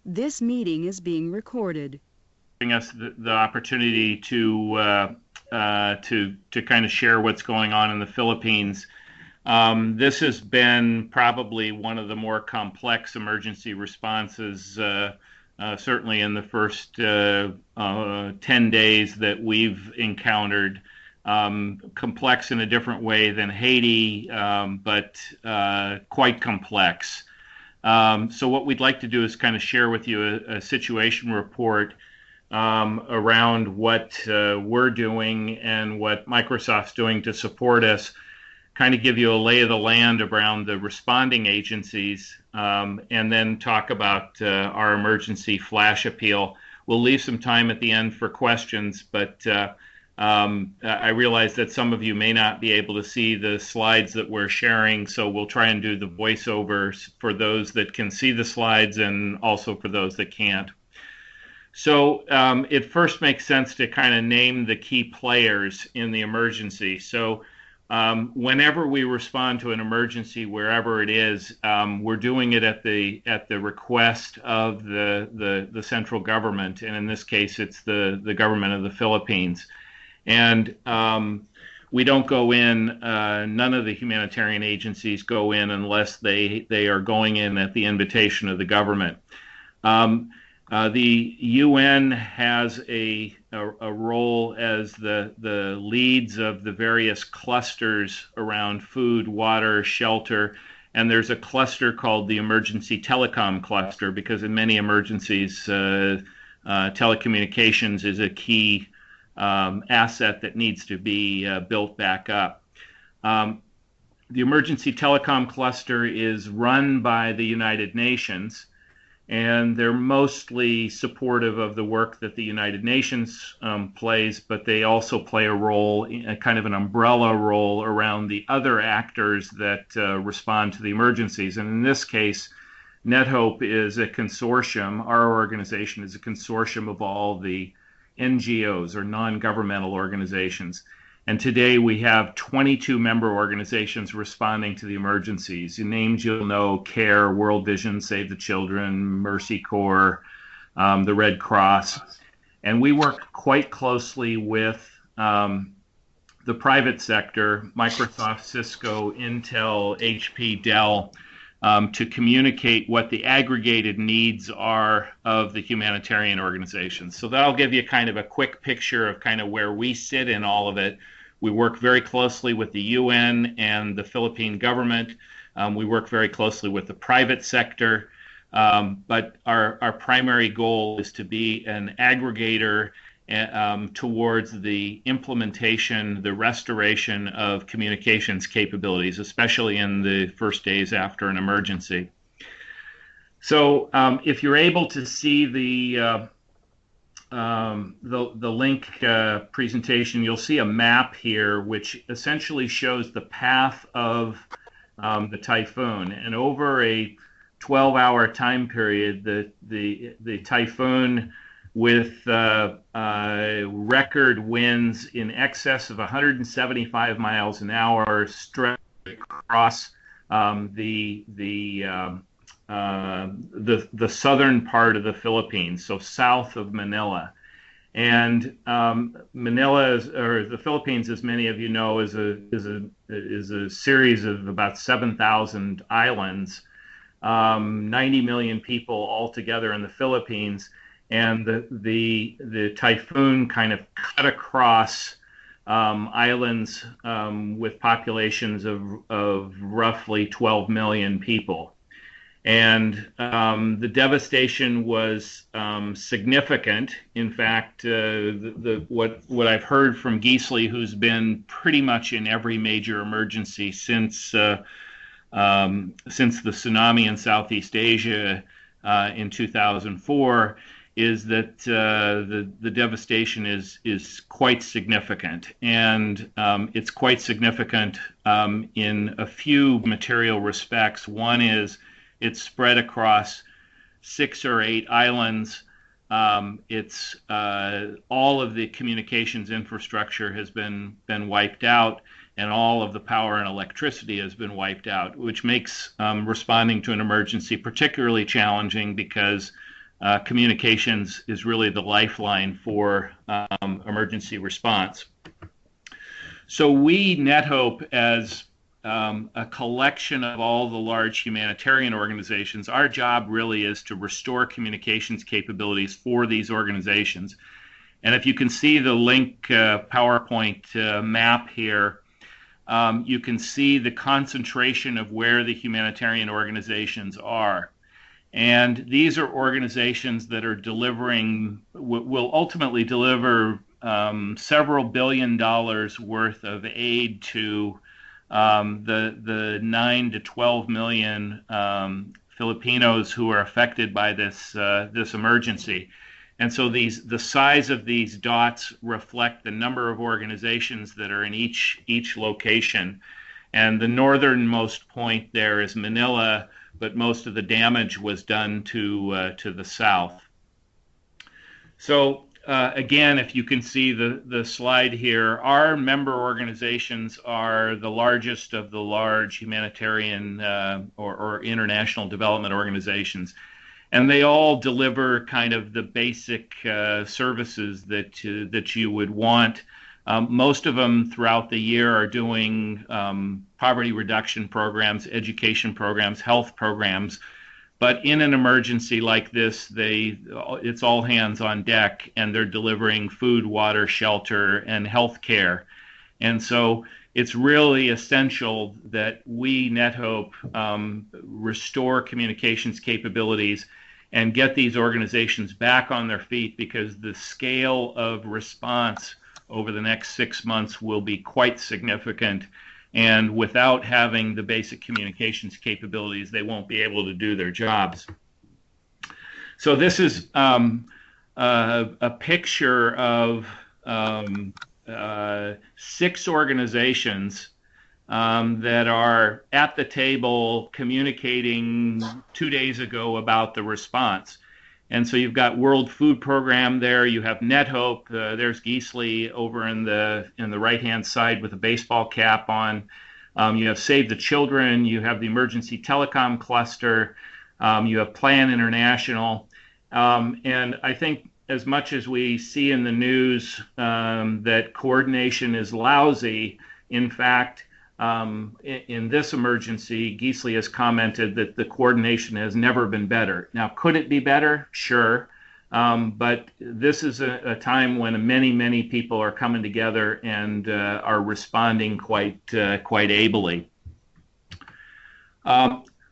This meeting is being recorded. Giving us the opportunity to kind of share what's going on in the Philippines. This has been probably one of the more complex emergency responses, certainly in the first 10 days that we've encountered. Complex in a different way than Haiti, but quite complex. So what we'd like to do is kind of share with you a situation report around what we're doing and what Microsoft's doing to support us, kind of give you a lay of the land around the responding agencies, and then talk about our emergency flash appeal. We'll leave some time at the end for questions, but I realize that some of you may not be able to see the slides that we're sharing, so we'll try and do the voiceovers for those that can see the slides and also for those that can't. So it first makes sense to kind of name the key players in the emergency. So whenever we respond to an emergency, wherever it is, we're doing it at the request of the central government, and in this case, it's the government of the Philippines. And we don't go in. None of the humanitarian agencies go in unless they are going in at the invitation of the government. The UN has a role as the leads of the various clusters around food, water, shelter, and there's a cluster called the Emergency Telecom Cluster because in many emergencies, telecommunications is a key asset that needs to be built back up. The Emergency Telecom Cluster is run by the United Nations, and they're mostly supportive of the work that the United Nations plays, but they also play a role, a kind of an umbrella role around the other actors that respond to the emergencies. And in this case, NetHope is a consortium. Our organization is a consortium of all the NGOs, or non-governmental organizations. And today we have 22 member organizations responding to the emergencies. The names you'll know: CARE, World Vision, Save the Children, Mercy Corps, the Red Cross. And we work quite closely with the private sector, Microsoft, Cisco, Intel, HP, Dell, to communicate what the aggregated needs are of the humanitarian organizations. So that'll give you kind of a quick picture of kind of where we sit in all of it. We work very closely with the UN and the Philippine government. We work very closely with the private sector. But our primary goal is to be an aggregator towards the implementation, the restoration of communications capabilities, especially in the first days after an emergency. So if you're able to see the link presentation, you'll see a map here which essentially shows the path of the typhoon. And over a 12-hour time period, the typhoon, with record winds in excess of 175 miles an hour, stretched across the southern part of the Philippines, so south of Manila. And Manila, or the Philippines, as many of you know, is a series of about 7,000 islands, 90 million people altogether in the Philippines. And the typhoon kind of cut across islands with populations of roughly 12 million people. And the devastation was significant. In fact, what I've heard from Gisli, who's been pretty much in every major emergency since the tsunami in Southeast Asia in 2004, is that the devastation is quite significant, and it's quite significant in a few material respects. One is it's spread across 6 or 8 islands. It's all of the communications infrastructure has been wiped out, and all of the power and electricity has been wiped out, which makes responding to an emergency particularly challenging because communications is really the lifeline for emergency response. So we, NetHope, as a collection of all the large humanitarian organizations, our job really is to restore communications capabilities for these organizations. And if you can see the link PowerPoint map here, you can see the concentration of where the humanitarian organizations are. And these are organizations that are delivering, will ultimately deliver several $1 billion worth of aid to the 9 to 12 million Filipinos who are affected by this emergency. And so the size of these dots reflect the number of organizations that are in each location. And the northernmost point there is Manila, but most of the damage was done to the south. So again, if you can see the slide here, our member organizations are the largest of the large humanitarian or international development organizations. And they all deliver kind of the basic services that you would want. Most of them throughout the year are doing poverty reduction programs, education programs, health programs. But in an emergency like this, it's all hands on deck, and they're delivering food, water, shelter, and health care. And so it's really essential that we, NetHope, restore communications capabilities and get these organizations back on their feet, because the scale of response over the next 6 months will be quite significant. And without having the basic communications capabilities, they won't be able to do their jobs. So this is a picture of 6 organizations that are at the table communicating 2 days ago about the response. And so you've got World Food Program there, you have NetHope, there's Gisli over in the right-hand side with a baseball cap on. You have Save the Children, you have the Emergency Telecom Cluster, you have Plan International. And I think as much as we see in the news that coordination is lousy, in fact, in this emergency, Gisli has commented that the coordination has never been better. Now, could it be better? Sure. But this is a time when many people are coming together and are responding quite ably.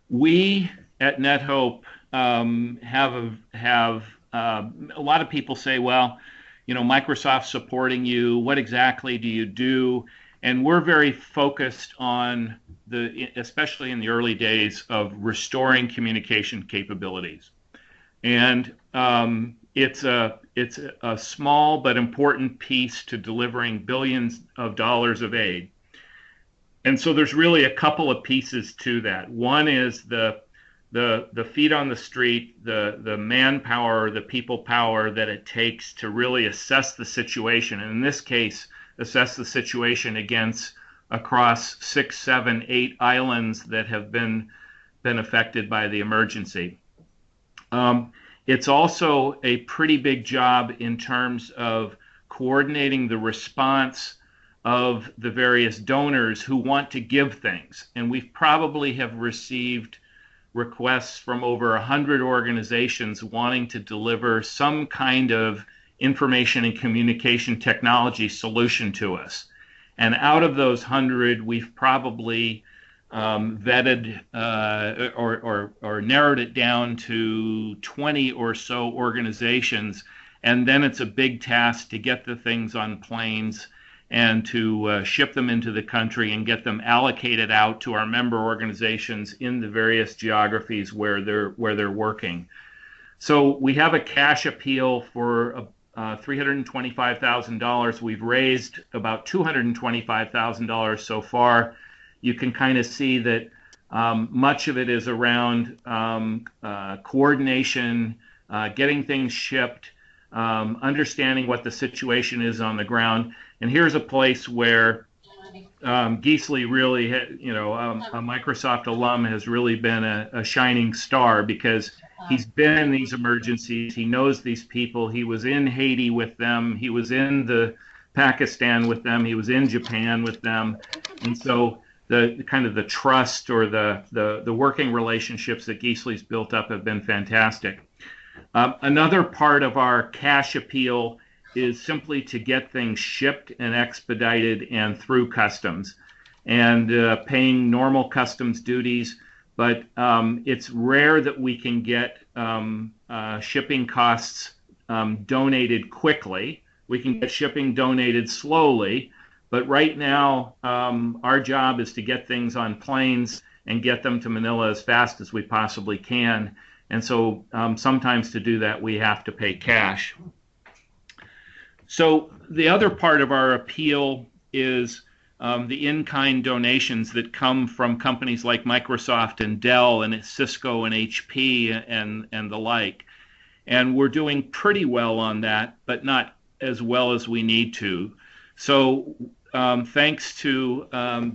We at NetHope have a lot of people say, well, you know, Microsoft's supporting you. What exactly do you do? And we're very focused on especially in the early days, of restoring communication capabilities. And it's a small but important piece to delivering billions of dollars of aid. And so there's really a couple of pieces to that. One is the feet on the street, the manpower, the people power that it takes to really assess the situation. And in this case, assess the situation across 6, 7, 8 islands that have been affected by the emergency. It's also a pretty big job in terms of coordinating the response of the various donors who want to give things. And we probably have received requests from over 100 organizations wanting to deliver some kind of information and communication technology solution to us. And out of those 100, we've probably vetted or narrowed it down to 20 or so organizations. And then it's a big task to get the things on planes and to ship them into the country and get them allocated out to our member organizations in the various geographies where they're working. So we have a cash appeal for $325,000. We've raised about $225,000 so far. You can kind of see that much of it is around coordination, getting things shipped, understanding what the situation is on the ground. And here's a place where Gisli really, a Microsoft alum has really been a shining star because he's been in these emergencies. He knows these people. He was in Haiti with them. He was in the Pakistan with them. He was in Japan with them. And so the kind of the trust or the working relationships that Gisli's built up have been fantastic. Another part of our cash appeal is simply to get things shipped and expedited and through customs and paying normal customs duties. But it's rare that we can get shipping costs donated quickly. We can get shipping donated slowly. But right now, our job is to get things on planes and get them to Manila as fast as we possibly can. And so sometimes to do that, we have to pay cash. So the other part of our appeal is the in-kind donations that come from companies like Microsoft and Dell and Cisco and HP and the like. And we're doing pretty well on that, but not as well as we need to. So thanks to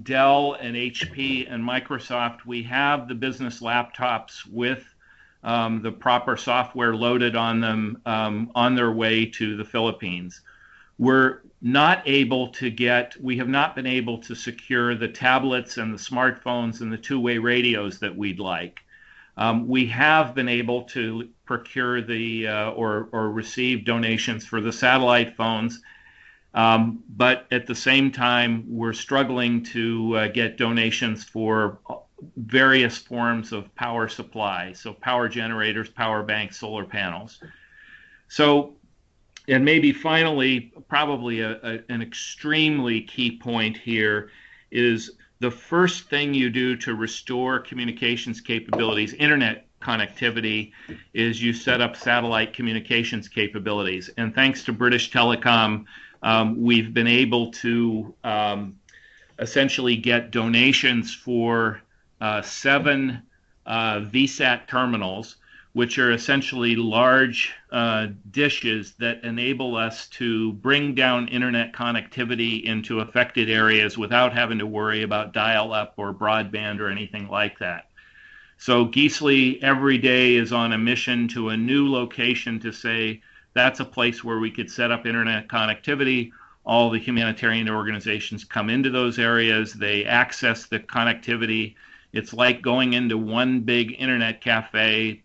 Dell and HP and Microsoft, we have the business laptops with the proper software loaded on them on their way to the Philippines. We have not been able to secure the tablets and the smartphones and the two-way radios that we'd like. We have been able to procure or receive donations for the satellite phones, but at the same time, we're struggling to get donations for various forms of power supply, so power generators, power banks, solar panels. So, and maybe finally, probably an extremely key point here is the first thing you do to restore communications capabilities, internet connectivity, is you set up satellite communications capabilities. And thanks to British Telecom, we've been able to essentially get donations for 7 VSAT terminals, which are essentially large dishes that enable us to bring down internet connectivity into affected areas without having to worry about dial-up or broadband or anything like that. So Gisli every day is on a mission to a new location to say that's a place where we could set up internet connectivity. All the humanitarian organizations come into those areas. They access the connectivity. It's like going into one big internet cafe,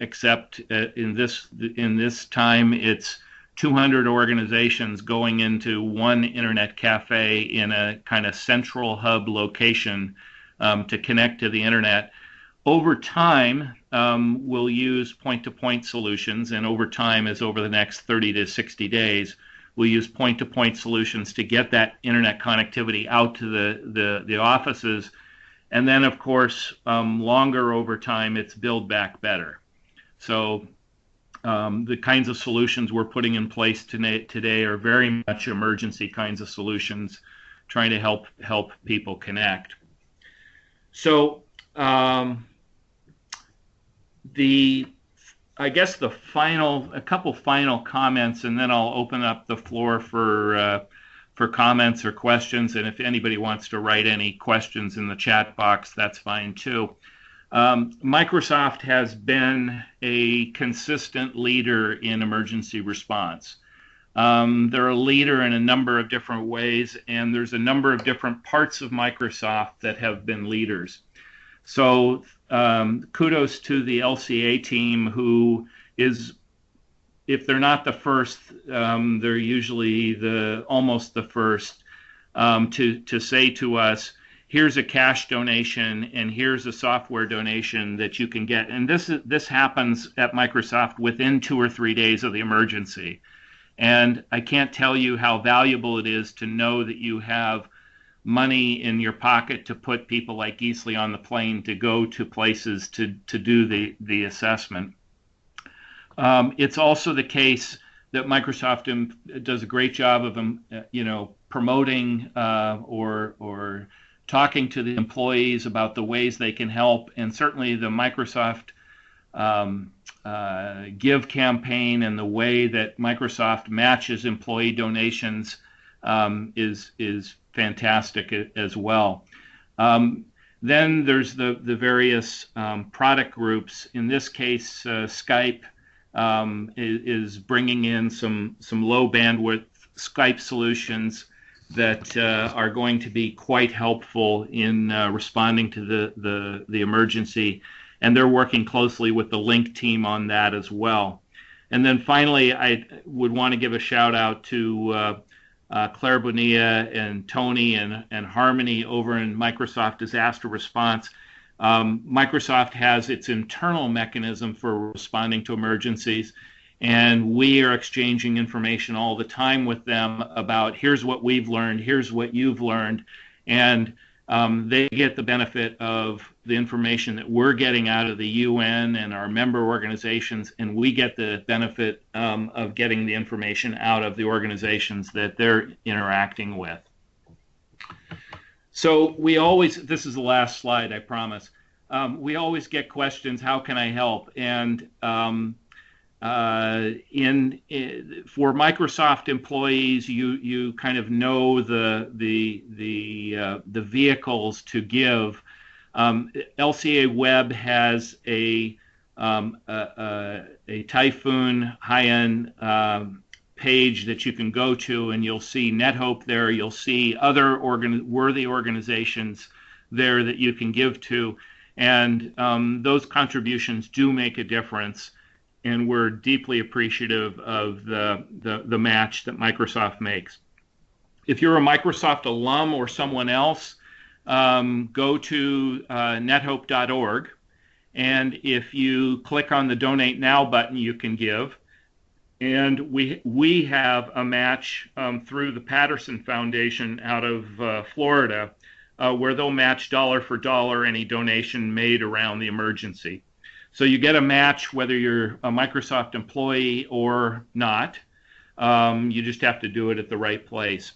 except in this time it's 200 organizations going into one internet cafe in a kind of central hub location to connect to the internet. Over time, we'll use point-to-point solutions, and over time is over the next 30 to 60 days. We'll use point-to-point solutions to get that internet connectivity out to the offices. And then, of course, longer over time, it's build back better. So the kinds of solutions we're putting in place today are very much emergency kinds of solutions, trying to help people connect. So I guess a couple final comments, and then I'll open up the floor for comments or questions. And if anybody wants to write any questions in the chat box, that's fine too. Microsoft has been a consistent leader in emergency response. They're a leader in a number of different ways, and there's a number of different parts of Microsoft that have been leaders. So kudos to the LCA team, who is, if they're not the first, they're usually almost the first to say to us, here's a cash donation and here's a software donation that you can get. And this happens at Microsoft within 2 or 3 days of the emergency. And I can't tell you how valuable it is to know that you have money in your pocket to put people like Gisli on the plane to go to places to do the assessment. It's also the case that Microsoft does a great job of promoting or talking to the employees about the ways they can help, and certainly the Microsoft Give campaign and the way that Microsoft matches employee donations is fantastic as well. Then there's the various product groups. In this case, Skype is bringing in some low bandwidth Skype solutions that are going to be quite helpful in responding to the emergency, and they're working closely with the Link team on that as well. And then finally, I would want to give a shout out to Claire Bonilla and Tony and Harmony over in Microsoft Disaster Response. Microsoft has its internal mechanism for responding to emergencies, and we are exchanging information all the time with them about here's what we've learned, here's what you've learned, and they get the benefit of the information that we're getting out of the UN and our member organizations, and we get the benefit of getting the information out of the organizations that they're interacting with. So we always, this is the last slide, I promise. We always get questions, how can I help? And for Microsoft employees, you kind of know the vehicles to give. LCA Web has a Typhoon Haiyan page that you can go to, and you'll see NetHope there. You'll see other worthy organizations there that you can give to, and those contributions do make a difference. And we're deeply appreciative of the match that Microsoft makes. If you're a Microsoft alum or someone else, go to nethope.org, and if you click on the Donate Now button, you can give. And we have a match through the Patterson Foundation out of Florida, where they'll match dollar for dollar any donation made around the emergency. So you get a match whether you're a Microsoft employee or not. You just have to do it at the right place.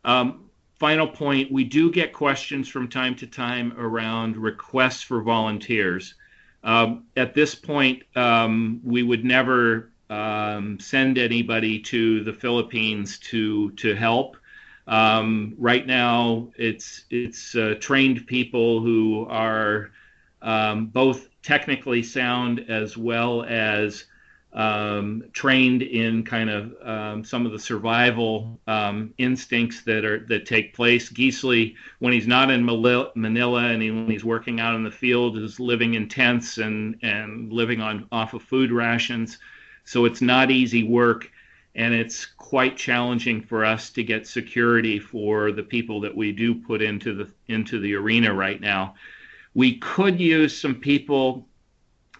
Final point, we do get questions from time to time around requests for volunteers. At this point, we would never send anybody to the Philippines to help. Right now, it's trained people who are both technically sound as well as trained in kind of some of the survival instincts that take place. Gisli, when he's not in Manila and when he's working out in the field, is living in tents and living off of food rations. So it's not easy work, and it's quite challenging for us to get security for the people that we do put into the arena right now. We could use some people,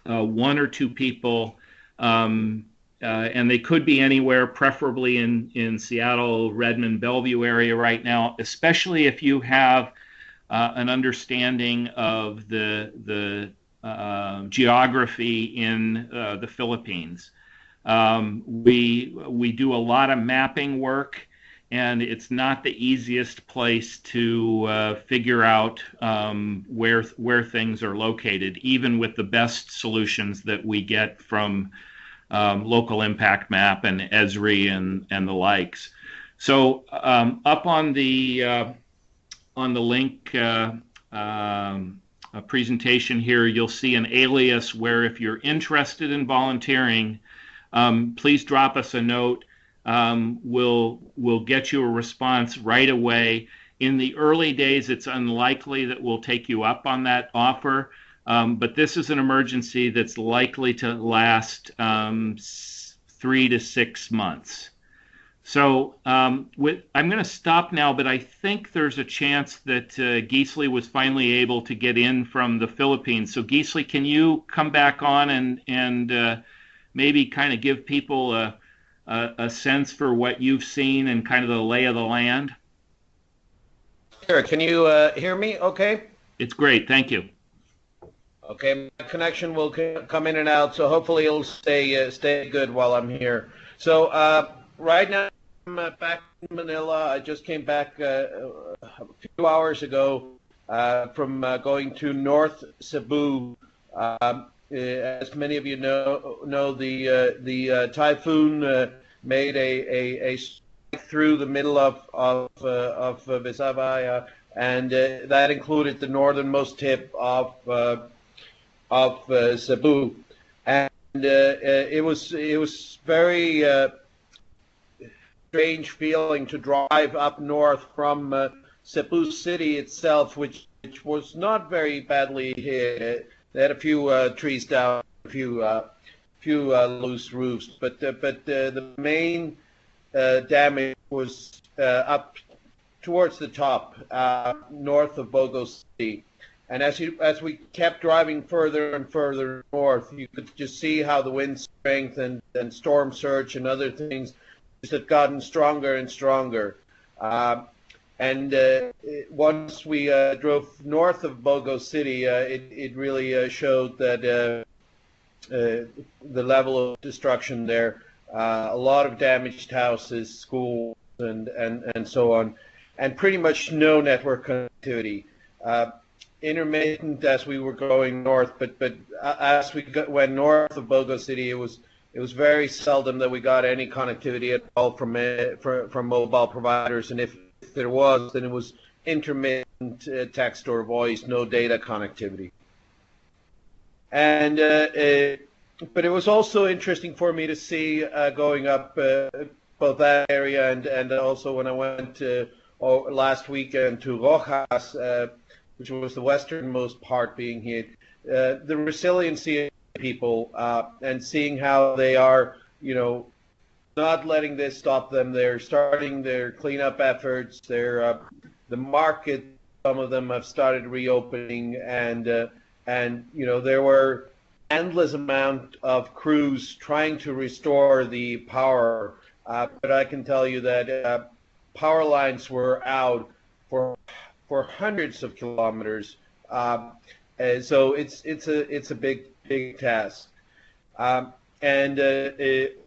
one or two people, and they could be anywhere, preferably in Seattle, Redmond, Bellevue area right now, especially if you have an understanding of the geography in the Philippines. We do a lot of mapping work, and it's not the easiest place to figure out where things are located, even with the best solutions that we get from Local Impact Map and Esri and the likes. So up on the link presentation here, you'll see an alias where if you're interested in volunteering, please drop us a note. We'll get you a response right away. In the early days, it's unlikely that we'll take you up on that offer, but this is an emergency that's likely to last 3 to 6 months. So I'm going to stop now, but I think there's a chance that Gisli was finally able to get in from the Philippines. So Gisli, can you come back on and maybe kind of give people a sense for what you've seen and kind of the lay of the land? Sure. Can you hear me okay? It's great. Thank you. Okay. My connection will come in and out, so hopefully it'll stay good while I'm here. So right now I'm back in Manila. I just came back a few hours ago from going to North Cebu. As many of you know the typhoon made a through the middle of Visayas, and that included the northernmost tip of Cebu, and it was very strange feeling to drive up north from Cebu city itself, which was not very badly hit. They had a few trees down, a few loose roofs, but the main damage was up towards the top, north of Bogo City. And as we kept driving further and further north, you could just see how the wind strength and storm surge and other things just had gotten stronger and stronger. And once we drove north of Bogo City, it really showed that the level of destruction there, a lot of damaged houses, schools, and so on, and pretty much no network connectivity. Intermittent as we were going north, but as we went north of Bogo City, it was very seldom that we got any connectivity at all from mobile providers, and if there was, then it was intermittent text or voice, no data connectivity. And but it was also interesting for me to see going up both that area and also when I went last weekend to Rojas, which was the westernmost part being hit, the resiliency of people and seeing how they are, not letting this stop them. They're starting their cleanup efforts. They're the market. Some of them have started reopening, and there were endless amount of crews trying to restore the power. But I can tell you that power lines were out for hundreds of kilometers. And so it's a big task.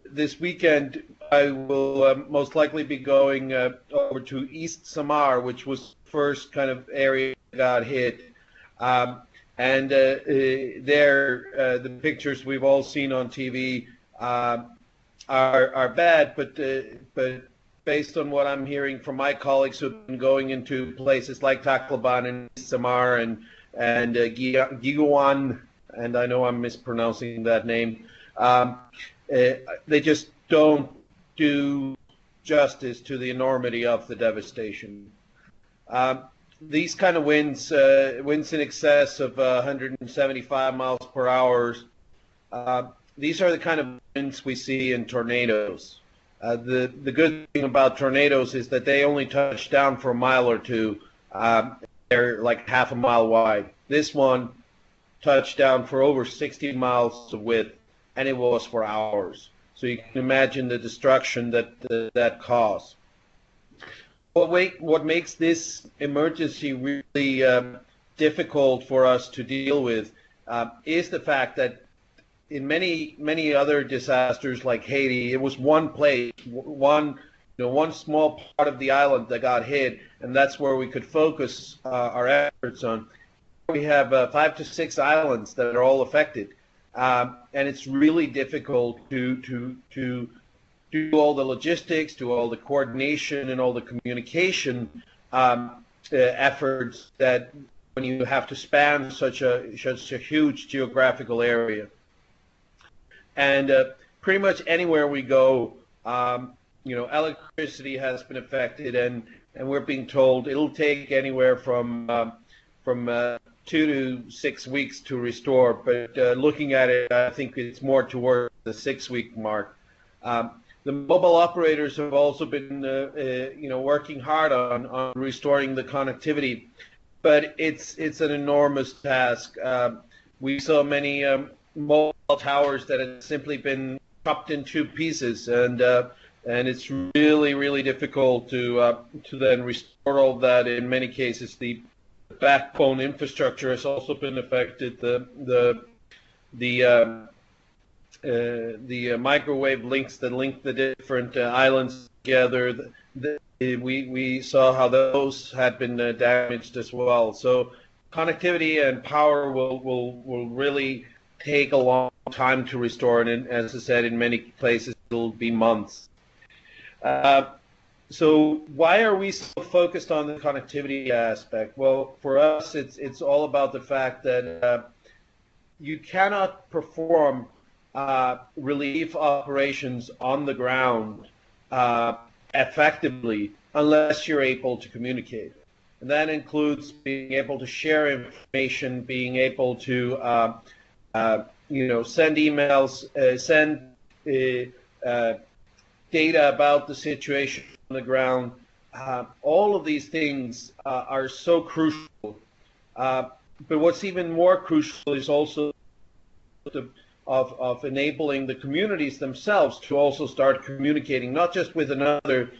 This weekend, I will most likely be going over to East Samar, which was the first kind of area that got hit. There, the pictures we've all seen on TV are bad, but based on what I'm hearing from my colleagues who've been going into places like Tacloban and East Samar and Giguan, and I know I'm mispronouncing that name, they just don't do justice to the enormity of the devastation. These kind of winds in excess of 175 miles per hour, these are the kind of winds we see in tornadoes. The good thing about tornadoes is that they only touch down for a mile or two. They're like half a mile wide. This one touched down for over 60 miles of width, and it was for hours. So you can imagine the destruction that caused. What makes this emergency really difficult for us to deal with is the fact that in many other disasters like Haiti, it was one place, one small part of the island that got hit, and that's where we could focus our efforts on. We have 5 to 6 islands that are all affected, and it's really difficult to do all the logistics, do all the coordination, and all the communication efforts that when you have to span such a huge geographical area. And pretty much anywhere we go, electricity has been affected, and we're being told it'll take anywhere from 2 to 6 weeks to restore. But looking at it, I think it's more towards the 6-week mark. The mobile operators have also been, working hard on restoring the connectivity, but it's an enormous task. We saw many mobile towers that had simply been chopped in 2 pieces, and it's really difficult to then restore all that. In many cases, the backbone infrastructure has also been affected. The microwave links that link the different islands together, we saw how those had been damaged as well. So connectivity and power will really take a long time to restore, and as I said, in many places it'll be months. So why are we so focused on the connectivity aspect? Well, for us, it's all about the fact that you cannot perform relief operations on the ground effectively unless you're able to communicate. And that includes being able to share information, being able to send emails, send data about the situation on the ground. All of these things are so crucial. But what's even more crucial is also of enabling the communities themselves to also start communicating, not just with another,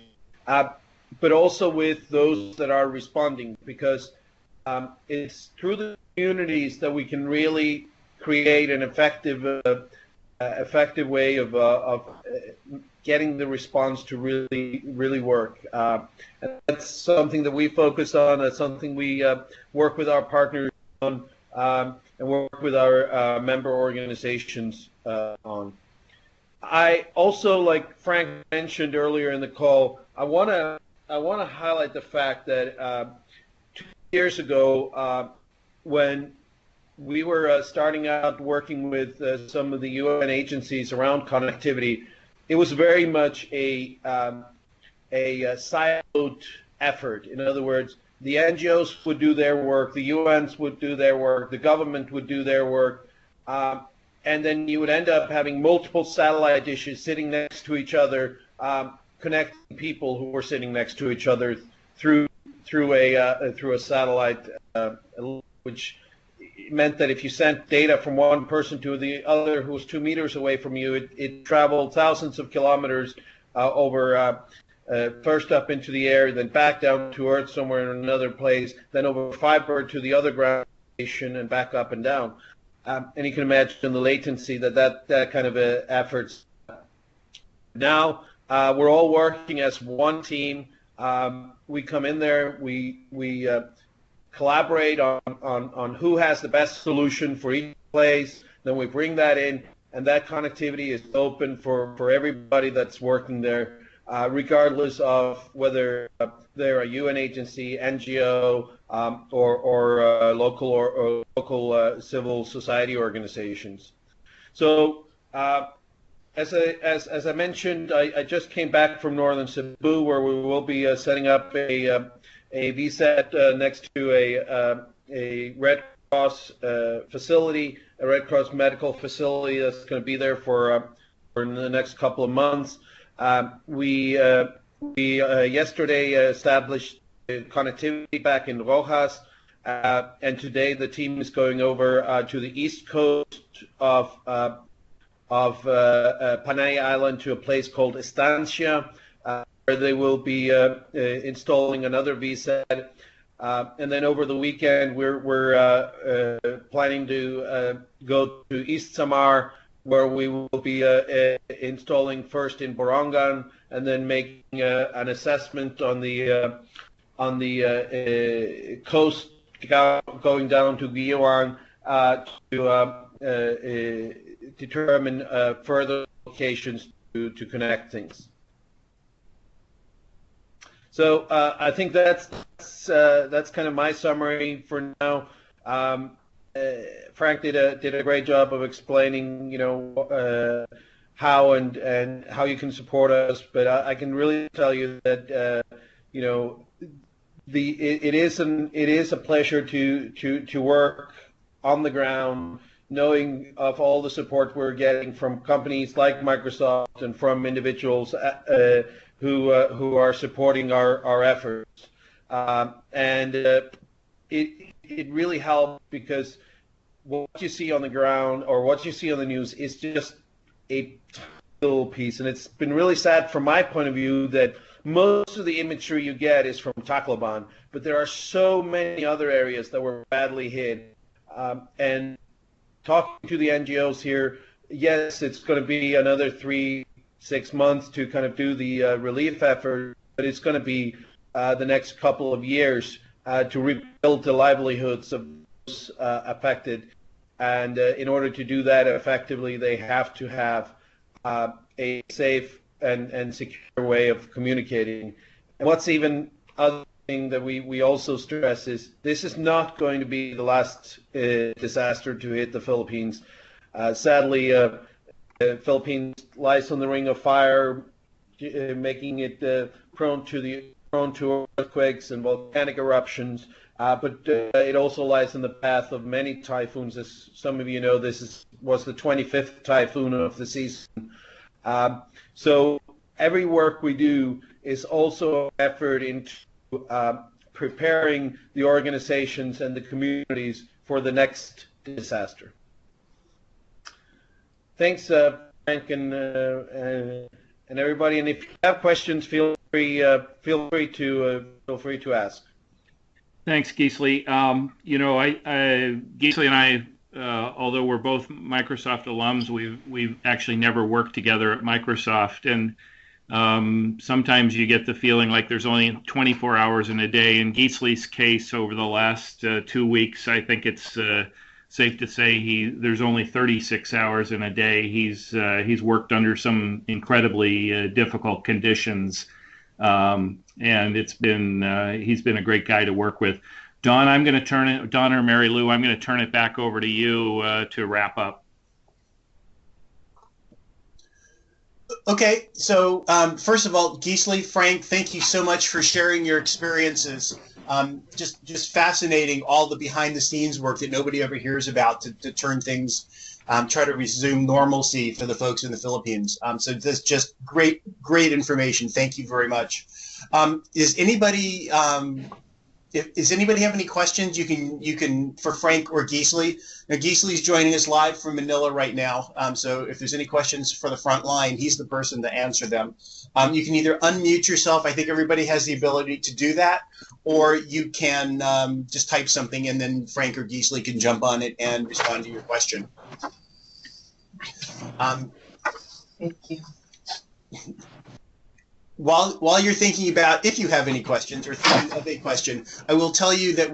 but also with those that are responding, because it's through the communities that we can really create an effective way of getting the response to really work. And that's something that we focus on. That's something we work with our partners on, and work with our member organizations on. I also, like Frank mentioned earlier in the call, I want to highlight the fact that 2 years ago, when we were starting out working with some of the UN agencies around connectivity, it was very much a siloed effort. In other words, the NGOs would do their work, the UNs would do their work, the government would do their work, and then you would end up having multiple satellite dishes sitting next to each other, connecting people who were sitting next to each other through a satellite, which meant that if you sent data from one person to the other who was 2 meters away from you, it traveled thousands of kilometers over. First up into the air, then back down to Earth somewhere in another place, then over fiber to the other ground station and back up and down. And you can imagine the latency that kind of efforts. Now we're all working as one team. We come in there, we collaborate on who has the best solution for each place. Then we bring that in, and that connectivity is open for everybody that's working there. Regardless of whether they're a UN agency, NGO, or local civil society organizations. So, as I mentioned, I just came back from northern Cebu, where we will be setting up a VSAT next to a Red Cross facility, a Red Cross medical facility that's going to be there for the next couple of months. We yesterday established connectivity back in Rojas, and today the team is going over to the east coast of Panay Island to a place called Estancia, where they will be installing another VSAT. And then over the weekend, we're planning to go to East Samar, where we will be installing first in Borongan, and then making an assessment on the coast going down to Guiuan to determine further locations to connect things. So I think that's kind of my summary for now. Frank did a great job of explaining, how and how you can support us. But I can really tell you that it is a pleasure to work on the ground, knowing of all the support we're getting from companies like Microsoft and from individuals who are supporting our efforts, and it really helps, because what you see on the ground or what you see on the news is just a little piece. And it's been really sad from my point of view that most of the imagery you get is from Tacloban, but there are so many other areas that were badly hit. And talking to the NGOs here, yes, it's going to be another 3-6 months to kind of do the relief effort, but it's going to be the next couple of years to rebuild the livelihoods of those affected. And in order to do that effectively, they have to have a safe and secure way of communicating. what's even other thing that we also stress is this is not going to be the last disaster to hit the Philippines. Sadly, the Philippines lies on the ring of fire, making it prone to earthquakes and volcanic eruptions. But it also lies in the path of many typhoons. As some of you know, was the 25th typhoon of the season. So every work we do is also an effort into preparing the organizations and the communities for the next disaster. Thanks, Frank, and everybody. And if you have questions, feel free to ask. Thanks, Gisli. Gisli and I, although we're both Microsoft alums, we've actually never worked together at Microsoft, and sometimes you get the feeling like there's only 24 hours in a day. In Gisli's case, over the last 2 weeks, I think it's safe to say there's only 36 hours in a day. He's worked under some incredibly difficult conditions. And he's been a great guy to work with. Don or Mary Lou, I'm going to turn it back over to you to wrap up. Okay, so first of all, Gisli, Frank, thank you so much for sharing your experiences. Just fascinating, all the behind the scenes work that nobody ever hears about to turn things, try to resume normalcy for the folks in the Philippines. So this just great information. Thank you very much. Does anybody have any questions? You can for Frank or Gisli. Now Gisli's joining us live from Manila right now. So if there's any questions for the front line, he's the person to answer them. You can either unmute yourself. I think everybody has the ability to do that, or you can just type something and then Frank or Gisli can jump on it and respond to your question. Thank you. While you're thinking about if you have any questions or think of a question, I will tell you that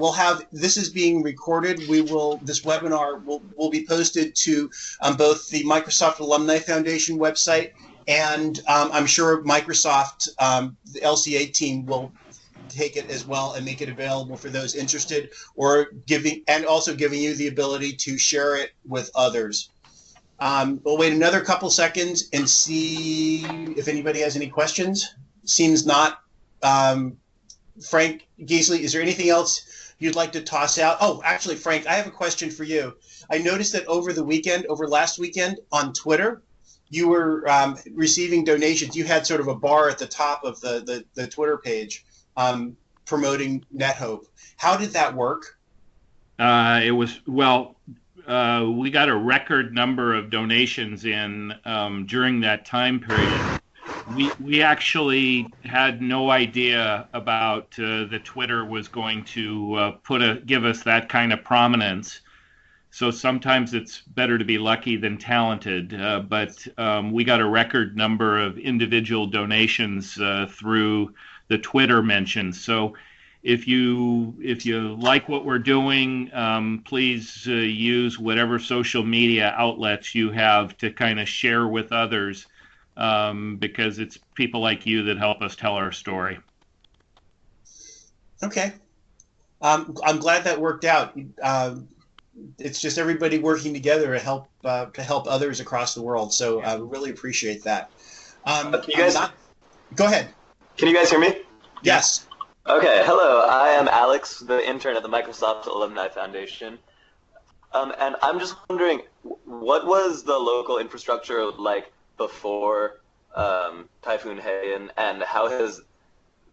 this is being recorded. This webinar will be posted to both the Microsoft Alumni Foundation website, and I'm sure Microsoft, the LCA team will take it as well and make it available for those interested, also giving you the ability to share it with others. We'll wait another couple seconds and see if anybody has any questions. Seems not. Frank, Gisli, is there anything else you'd like to toss out? Oh, actually, Frank, I have a question for you. I noticed that over last weekend on Twitter, you were receiving donations. You had sort of a bar at the top of the Twitter page promoting NetHope. How did that work? We got a record number of donations in during that time period. We actually had no idea about that Twitter was going to give us that kind of prominence. So sometimes it's better to be lucky than talented. But we got a record number of individual donations through the Twitter mentions. So if you like what we're doing, please use whatever social media outlets you have to kind of share with others, because it's people like you that help us tell our story. Okay. I'm glad that worked out. It's just everybody working together to help others across the world. So I really appreciate that. Go ahead. Can you guys hear me? Yes. Okay, hello. I am Alex, the intern at the Microsoft Alumni Foundation. And I'm just wondering, what was the local infrastructure like before Typhoon Haiyan, and how has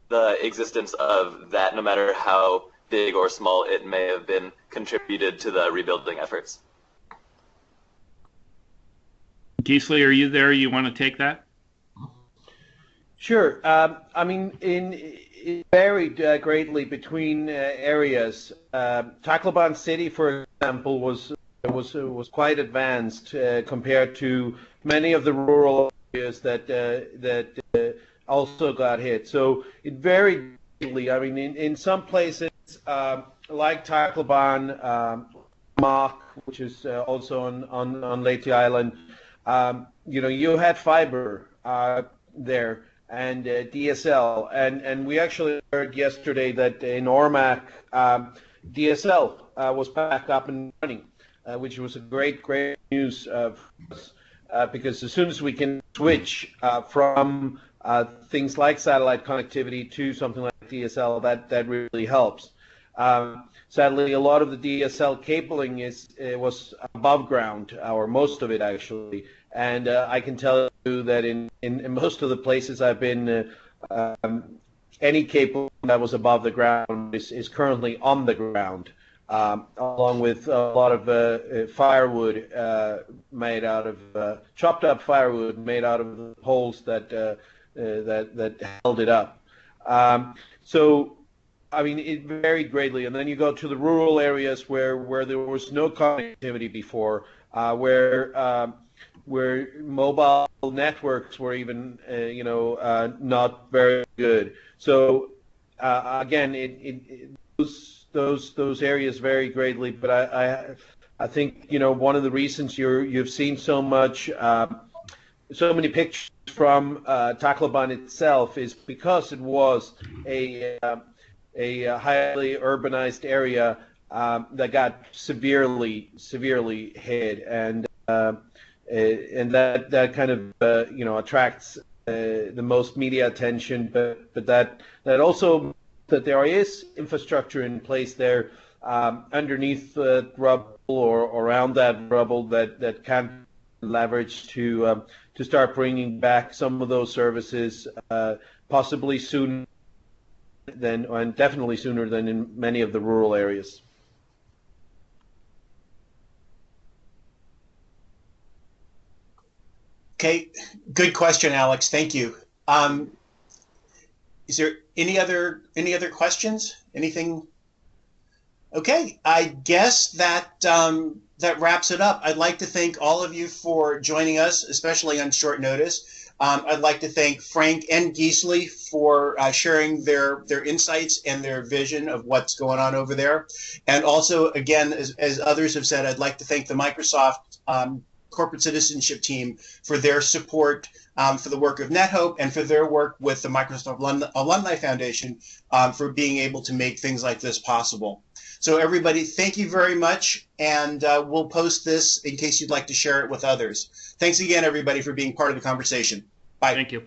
the existence of that, no matter how big or small it may have been, contributed to the rebuilding efforts? Gisli, are you there? You want to take that? Sure. I mean, it varied greatly between areas. Tacloban City, for example, was quite advanced compared to many of the rural areas that also got hit. So it varied greatly. I mean, in some places like Tacloban, Mock, which is also on Leyte Island, you had fiber there. and DSL. And we actually heard yesterday that in Ormac, DSL was back up and running, which was a great news for us, because as soon as we can switch from things like satellite connectivity to something like DSL, that really helps. Sadly, a lot of the DSL cabling was above ground, or most of it actually, and I can tell you that in most of the places I've been, any cable that was above the ground is currently on the ground, along with a lot of firewood made out of chopped up firewood made out of the poles that held it up. So, I mean, it varied greatly. And then you go to the rural areas where there was no connectivity before, where mobile networks were even, not very good. So, again, those areas vary greatly. But I think, one of the reasons you've seen so many pictures from Tacloban itself is because it was a highly urbanized area that got severely hit, and that kind of attracts the most media attention, but that also that there is infrastructure in place there underneath the rubble or around that rubble that can leverage to start bringing back some of those services, possibly sooner and definitely sooner than in many of the rural areas. Okay, good question, Alex. Thank you. Is there any other questions? Anything? Okay, I guess that that wraps it up. I'd like to thank all of you for joining us, especially on short notice. I'd like to thank Frank and Gisli for sharing their insights and their vision of what's going on over there. And also, again, as others have said, I'd like to thank the Microsoft corporate citizenship team for their support for the work of NetHope and for their work with the Microsoft Alumni Foundation for being able to make things like this possible. So everybody, thank you very much, and we'll post this in case you'd like to share it with others. Thanks again, everybody, for being part of the conversation. Bye. Thank you.